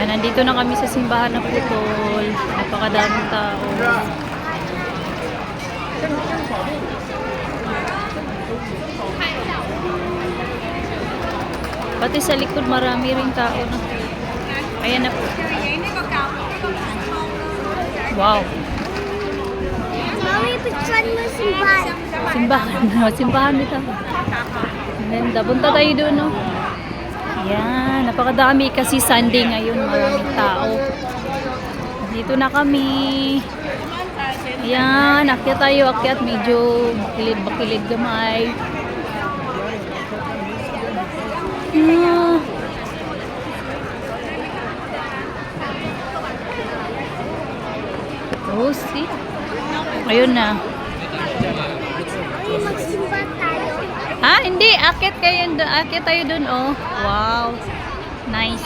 Yan, nandito na kami sa simbahan ng Putol. Napakadaming tao. Pati sa likod marami ring tao na. Ayan na po. Wow. Mami, picturean mo simbahan. Simbahan. Simbahan dito. Ganda. Punta tayo doon, no? Ayan. Napakadami kasi Sunday ngayon. Maraming tao. Dito na kami. Ayan. Akyat tayo. Akyat. Medyo bakilid gamay. Ah. Oh, see? Ayun na. Mami, magsimba tayo. Ha? Hindi. Akit kayo doon. Akit tayo doon, oh. Wow. Nice.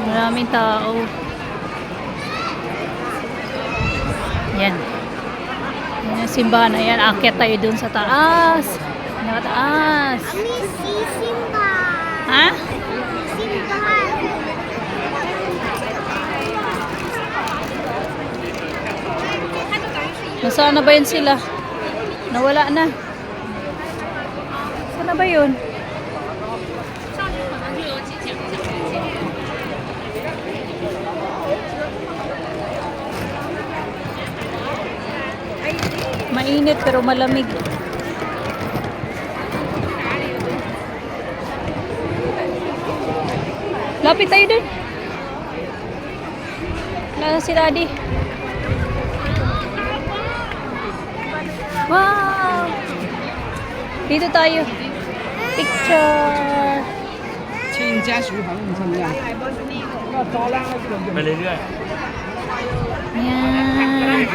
Maraming tao. Yan. Yan yung simbahan. Ayan. Akit tayo doon sa taas. Nakataas. Mami, si simbahan. Ha? Simbahan. Nasaan na ba yun sila? Nawala na. Saan na ba yun? Mainit pero malamig. Lapit tayo dun. Wala si Daddy. Wow! Dito tayo. Picture. 请家属好像怎么样？要招揽了这个。 Ayan.